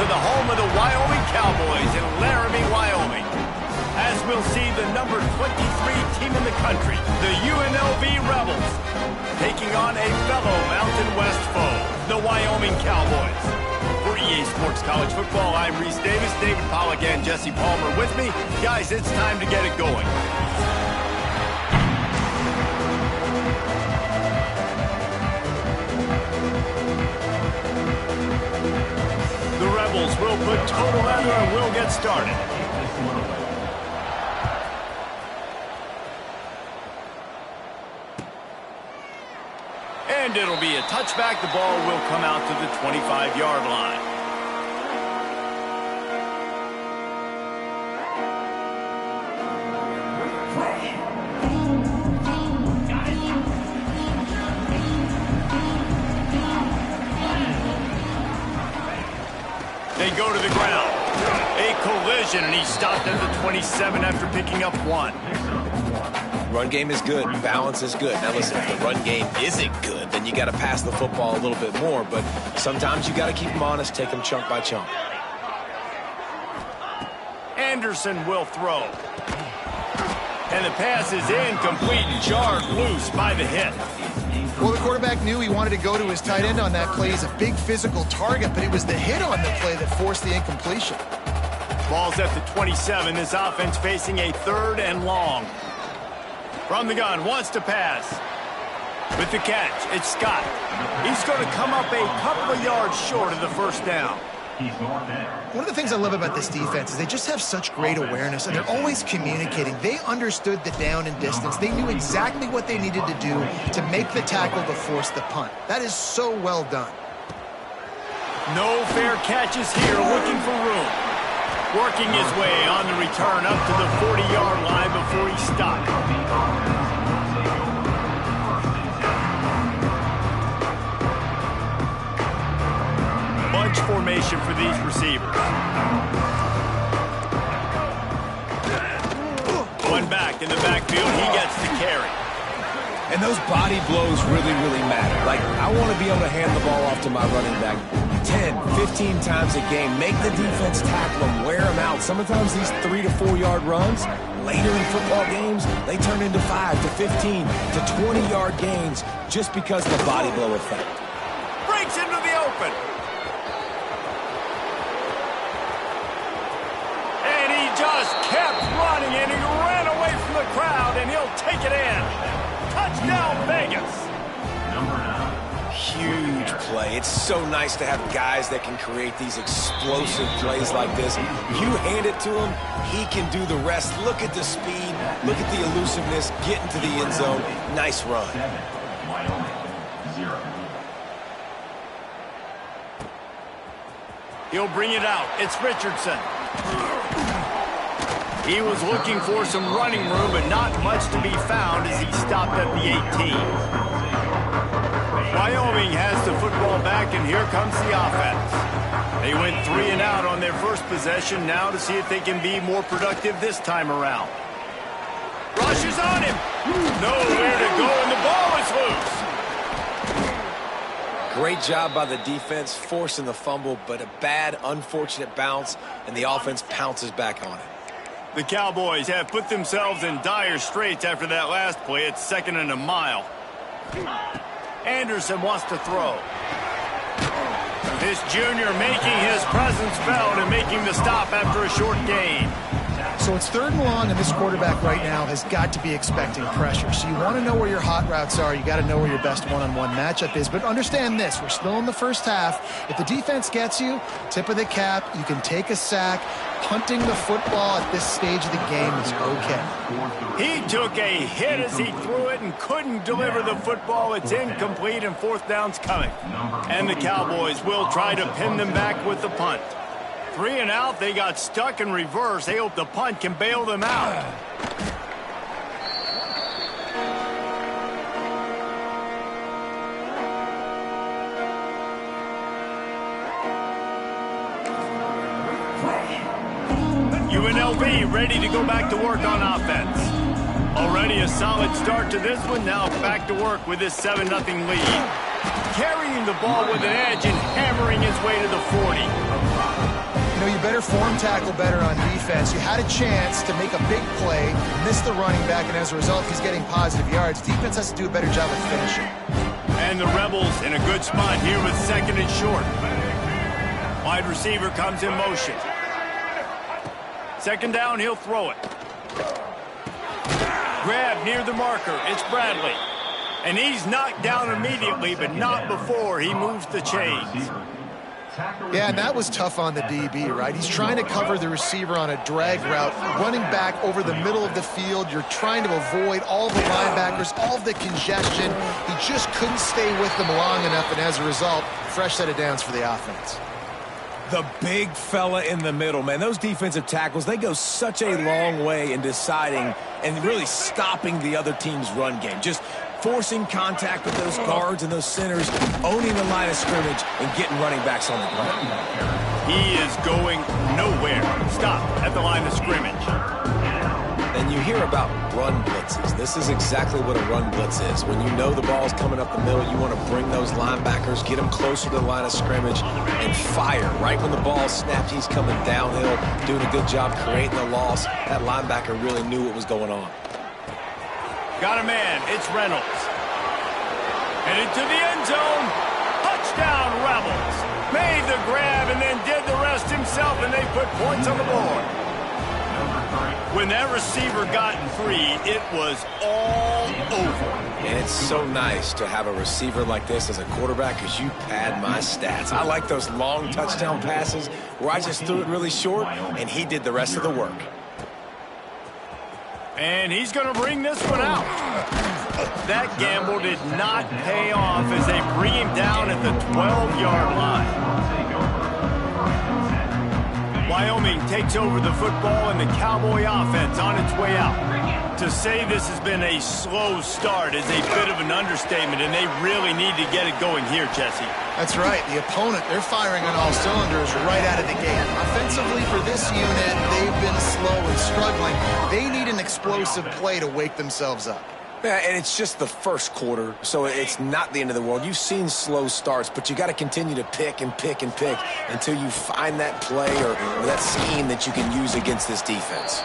to the home of the Wyoming Cowboys in Laramie, Wyoming, as we'll see the number 23 team in the country, the UNLV Rebels, taking on a fellow Mountain West foe, the Wyoming Cowboys. For EA Sports College Football, I'm Reese Davis, David Pollack, and Jesse Palmer with me. Guys, it's time to get it going. The Rebels will put total leather and we'll get started. And it'll be a touchback. The ball will come out to the 25-yard line. They go to the ground. A collision, and he stopped at the 27 after picking up 1. Run game is good. Balance is good. Now listen, if the run game isn't good, then you got to pass the football a little bit more. But sometimes you got to keep them honest, take them chunk by chunk. Anderson will throw. And the pass is incomplete and jarred loose by the hit. Well, the quarterback knew he wanted to go to his tight end on that play. He's a big physical target, but it was the hit on the play that forced the incompletion. Ball's at the 27. This offense facing a 3rd and long. From the gun, wants to pass. With the catch, it's Scott. He's going to come up a couple of yards short of the first down. One of the things I love about this defense is they just have such great awareness, and they're always communicating. They understood the down and distance. They knew exactly what they needed to do to make the tackle to force the punt. That is so well done. No fair catches here, looking for room. Working his way on the return up to the 40-yard line before he stopped. Bunch formation for these receivers. One back in the backfield, he gets the carry. And those body blows really, really matter. Like, I want to be able to hand the ball off to my running back 10, 15 times a game. Make the defense tackle them, wear them out. Sometimes these 3 to 4 yard runs, later in football games, they turn into 5 to 15 to 20-yard gains just because of the body blow effect. Breaks into the open. Just kept running, and he ran away from the crowd, and he'll take it in. Touchdown, Vegas. Huge play. It's so nice to have guys that can create these explosive plays like this. You hand it to him, he can do the rest. Look at the speed. Look at the elusiveness. Get into the end zone. Nice run. He'll bring it out. It's Richardson. He was looking for some running room, but not much to be found as he stopped at the 18. Wyoming has the football back, and here comes the offense. They went 3 and out on their first possession, now to see if they can be more productive this time around. Rush is on him. Nowhere to go, and the ball is loose. Great job by the defense, forcing the fumble, but a bad, unfortunate bounce, and the offense pounces back on it. The Cowboys have put themselves in dire straits after that last play. It's 2nd and a mile. Anderson wants to throw. This junior making his presence felt and making the stop after a short gain. So it's 3rd and long, and this quarterback right now has got to be expecting pressure. So you want to know where your hot routes are. You got to know where your best one-on-one matchup is. But understand this, we're still in the first half. If the defense gets you, tip of the cap, you can take a sack. Punting the football at this stage of the game is okay. He took a hit as he threw it and couldn't deliver the football. It's incomplete, and 4th down's coming. And the Cowboys will try to pin them back with the punt. 3 and out, they got stuck in reverse. They hope the punt can bail them out. UNLV ready to go back to work on offense. Already a solid start to this one. Now back to work with this 7-0 lead. Carrying the ball with an edge and hammering his way to the 40. better form tackle better on defense. You had a chance to make a big play, miss the running back, and as a result, he's getting positive yards. Defense has to do a better job of finishing. And the Rebels in a good spot here with 2nd and short. Wide receiver comes in motion. 2nd down, he'll throw it. Grab near the marker. It's Bradley. And he's knocked down immediately, but not before he moves the chains. Yeah, and that was tough on the DB, right? He's trying to cover the receiver on a drag route, running back over the middle of the field. You're trying to avoid all the linebackers, all of the congestion. He just couldn't stay with them long enough, and as a result, fresh set of downs for the offense. The big fella in the middle, man. Those defensive tackles, they go such a long way in deciding and really stopping the other team's run game. Just forcing contact with those guards and those centers, owning the line of scrimmage, and getting running backs on the ground. He is going nowhere. Stop at the line of scrimmage. And you hear about run blitzes. This is exactly what a run blitz is. When you know the ball's coming up the middle, you want to bring those linebackers, get them closer to the line of scrimmage, and fire. Right when the ball snapped, he's coming downhill, doing a good job creating the loss. That linebacker really knew what was going on. Got a man. It's Reynolds. Headed to the end zone. Touchdown, Rebels. Made the grab and then did the rest himself, and they put points on the board. When that receiver got free, it was all over. And it's so nice to have a receiver like this as a quarterback because you pad my stats. I like those long touchdown passes where I just threw it really short, and he did the rest of the work. And he's going to bring this one out. That gamble did not pay off as they bring him down at the 12-yard line. Wyoming takes over the football and the Cowboy offense on its way out. To say this has been a slow start is a bit of an understatement, and they really need to get it going here, Jesse. That's right. The opponent, they're firing on all cylinders right out of the gate. Offensively for this unit, they've been slow and struggling. They need an explosive play to wake themselves up. Yeah, and it's just the first quarter, so it's not the end of the world. You've seen slow starts, but you got to continue to pick and pick and pick until you find that play or that scheme that you can use against this defense.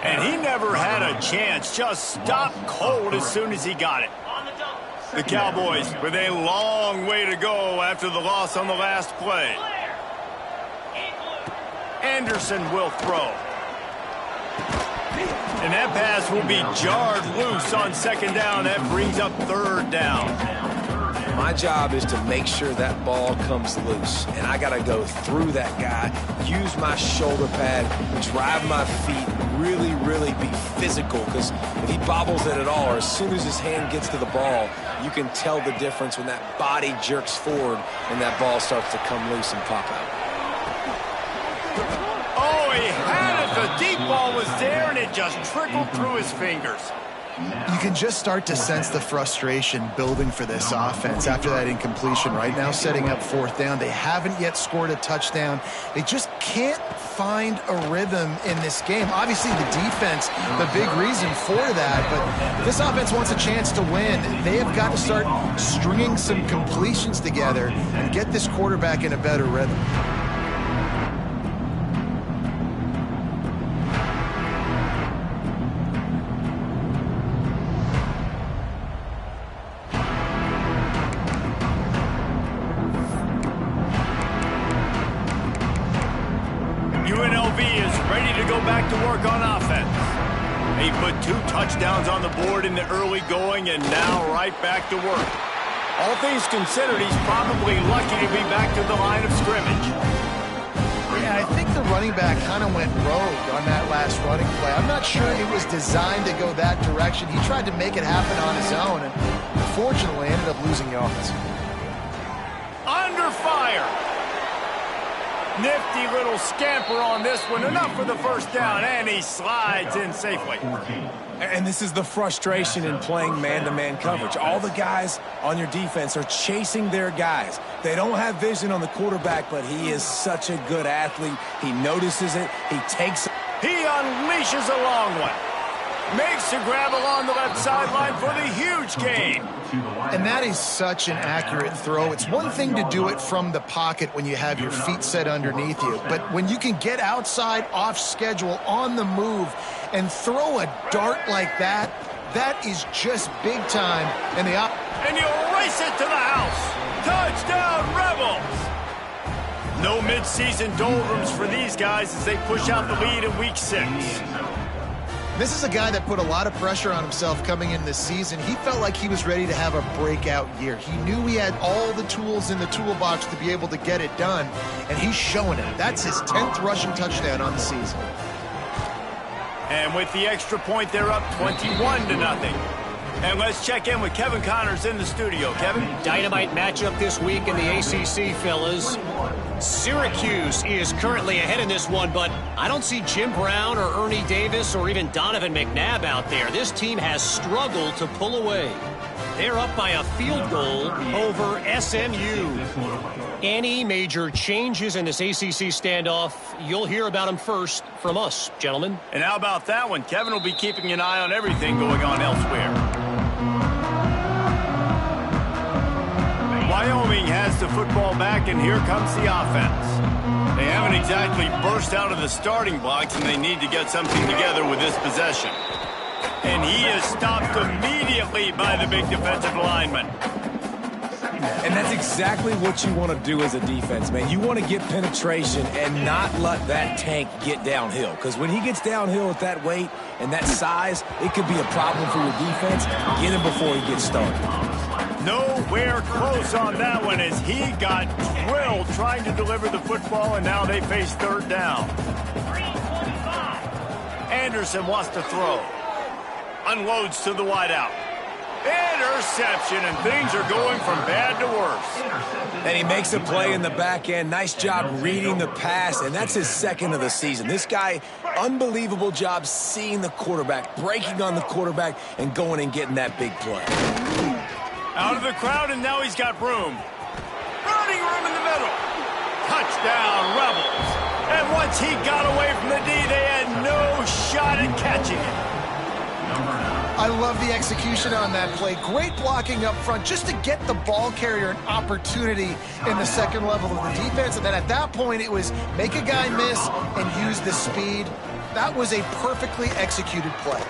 And he never had a chance, just stopped cold as soon as he got it. The Cowboys with a long way to go after the loss on the last play. Anderson will throw. And that pass will be jarred loose on 2nd down. That brings up 3rd down. My job is to make sure that ball comes loose. And I got to go through that guy, use my shoulder pad, drive my feet, really, really be physical. Because if he bobbles it at all, or as soon as his hand gets to the ball, you can tell the difference when that body jerks forward and that ball starts to come loose and pop out. Oh, he had it. The deep ball was there, and it just trickled through his fingers. You can just start to sense the frustration building for this offense after that incompletion. Right now, setting up 4th down. They haven't yet scored a touchdown. They just can't find a rhythm in this game. Obviously, the defense, the big reason for that. But if this offense wants a chance to win, they have got to start stringing some completions together and get this quarterback in a better rhythm. UNLV is ready to go back to work on offense. They put 2 touchdowns on the board in the early going and now right back to work. All things considered, he's probably lucky to be back to the line of scrimmage. Yeah, I think the running back kind of went rogue on that last running play. I'm not sure it was designed to go that direction. He tried to make it happen on his own and unfortunately ended up losing yards. Under fire. Nifty little scamper on this one. Enough for the 1st down, and he slides in safely. And this is the frustration in playing man-to-man coverage. All the guys on your defense are chasing their guys. They don't have vision on the quarterback, but he is such a good athlete. He notices it. He takes it. He unleashes a long one. Makes the grab along the left sideline for the huge gain. And that is such an accurate throw. It's one thing to do it from the pocket when you have your feet set underneath you, but when you can get outside, off schedule, on the move, and throw a dart like that, that is just big time. And he'll race it to the house. Touchdown, Rebels! No midseason doldrums for these guys as they push out the lead in Week 6. This is a guy that put a lot of pressure on himself coming in this season. He felt like he was ready to have a breakout year. He knew he had all the tools in the toolbox to be able to get it done, and he's showing it. That's his 10th rushing touchdown on the season. And with the extra point, they're up 21-0. And let's check in with Kevin Connors in the studio. Kevin? Dynamite matchup this week in the ACC, fellas. Syracuse is currently ahead in this one, but I don't see Jim Brown or Ernie Davis or even Donovan McNabb out there. This team has struggled to pull away. They're up by a field goal over SMU. Any major changes in this ACC standoff, you'll hear about them first from us, gentlemen. And how about that one? Kevin will be keeping an eye on everything going on elsewhere. Wyoming has the football back, and here comes the offense. They haven't exactly burst out of the starting blocks, and they need to get something together with this possession. And he is stopped immediately by the big defensive lineman. And that's exactly what you want to do as a defense, man. You want to get penetration and not let that tank get downhill. Because when he gets downhill with that weight and that size, it could be a problem for your defense. Get him before he gets started. Nowhere close on that one as he got drilled trying to deliver the football, and now they face third down. Anderson wants to throw. Unloads to the wideout. Interception, and things are going from bad to worse. And he makes a play in the back end. Nice job reading the pass, and that's his second of the season. This guy, unbelievable job seeing the quarterback, breaking on the quarterback, and going and getting that big play. Out of the crowd, and now he's got room. Running room in the middle. Touchdown, Rebels. And once he got away from the D, they had no shot at catching it. I love the execution on that play. Great blocking up front just to get the ball carrier an opportunity in the second level of the defense. And then at that point, it was make a guy miss and use the speed. That was a perfectly executed play.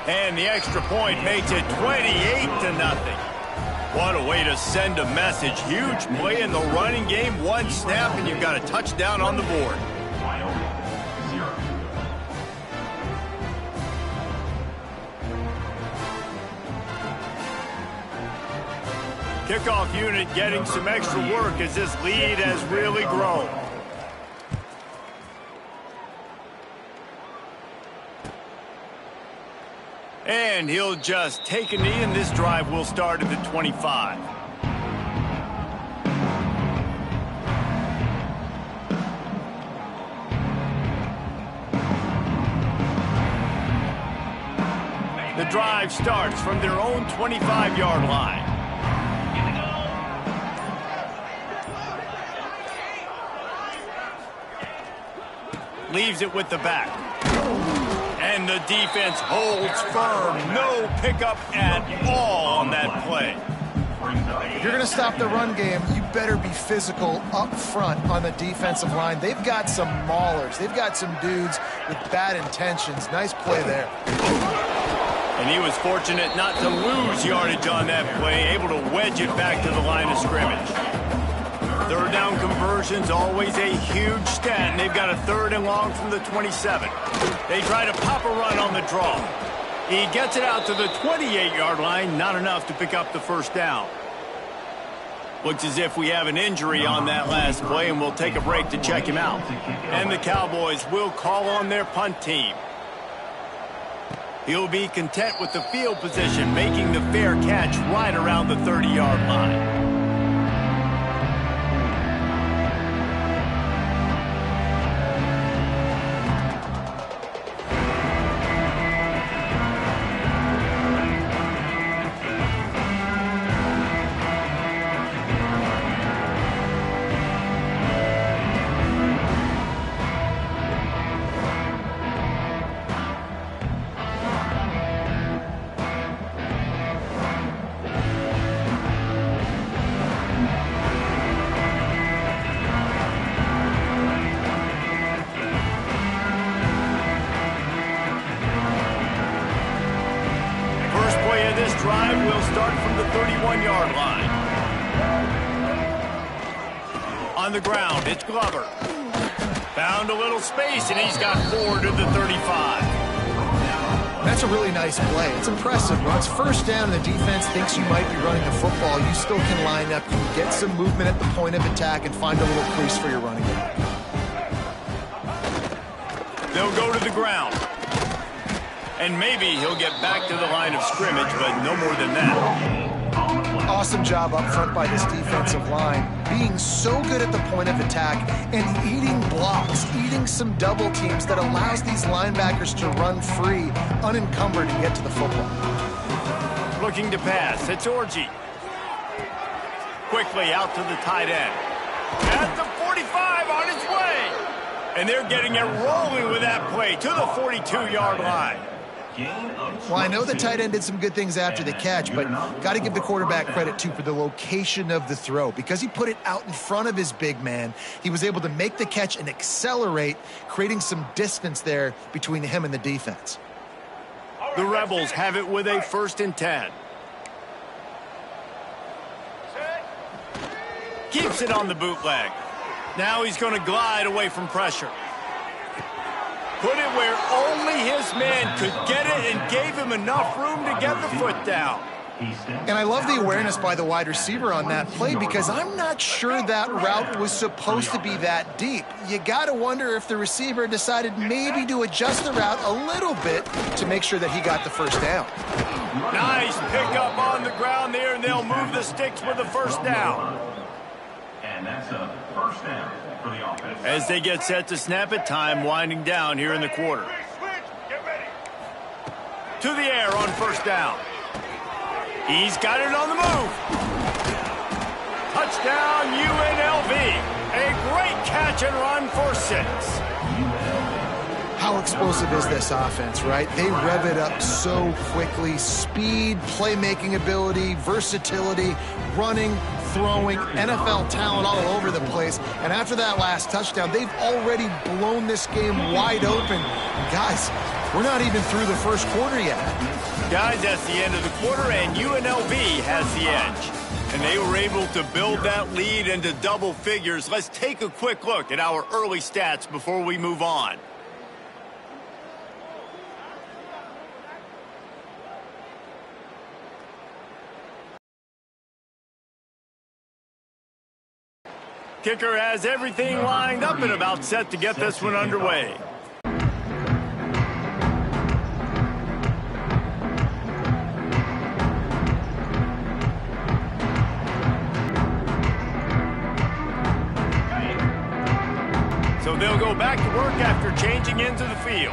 And the extra point makes it 28-0. What a way to send a message. Huge play in the running game. One snap, and you've got a touchdown on the board. Kickoff unit getting some extra work as this lead has really grown. And he'll just take a knee, and this drive will start at the 25. The drive starts from their own 25-yard line. Leaves it with the back. And the defense holds firm. No pickup at all on that play. If you're going to stop the run game, you better be physical up front on the defensive line. They've got some maulers. They've got some dudes with bad intentions. Nice play there. And he was fortunate not to lose yardage on that play, able to wedge it back to the line of scrimmage. Third down conversions, always a huge stat, and they've got a 3rd and long from the 27. They try to pop a run on the draw. He gets it out to the 28-yard line, not enough to pick up the first down. Looks as if we have an injury on that last play, and we'll take a break to check him out. And the Cowboys will call on their punt team. He'll be content with the field position, making the fair catch right around the 30-yard line. drive will start from the 31-yard line. On the ground, it's Glover. Found a little space, and he's got 4 to the 35. That's a really nice play. It's impressive. When it's first down and the defense thinks you might be running the football, you still can line up, you can get some movement at the point of attack and find a little crease for your running back. They'll go to the ground. And maybe he'll get back to the line of scrimmage, but no more than that. Awesome job up front by this defensive line, being so good at the point of attack and eating blocks, eating some double teams that allows these linebackers to run free, unencumbered, and get to the football. Looking to pass, it's Orji. Quickly out to the tight end. At the 45 on his way. And they're getting it rolling with that play to the 42-yard line. Well, I know the tight end did some good things after the catch, but got to give the quarterback credit, too, for the location of the throw. Because he put it out in front of his big man, he was able to make the catch and accelerate, creating some distance there between him and the defense. The Rebels have it with a 1st and 10. Keeps it on the bootleg. Now he's going to glide away from pressure. Put it where only his man could get it and gave him enough room to get the foot down. And I love the awareness by the wide receiver on that play because I'm not sure that route was supposed to be that deep. You got to wonder if the receiver decided maybe to adjust the route a little bit to make sure that he got the first down. Nice pickup on the ground there, and they'll move the sticks with the first down. And that's a first down for the offense. As they get set to snap it, time winding down here in the quarter. To the air on first down. He's got it on the move. Touchdown, UNLV. A great catch and run for 6. How explosive is this offense, right? They rev it up so quickly. Speed, playmaking ability, versatility, running, throwing, NFL talent all over the place. And after that last touchdown, they've already blown this game wide open. Guys, we're not even through the first quarter yet. Guys, that's the end of the quarter, and UNLV has the edge. And they were able to build that lead into double figures. Let's take a quick look at our early stats before we move on. Kicker has everything lined up and about set to get this one underway. So they'll go back to work after changing into the field.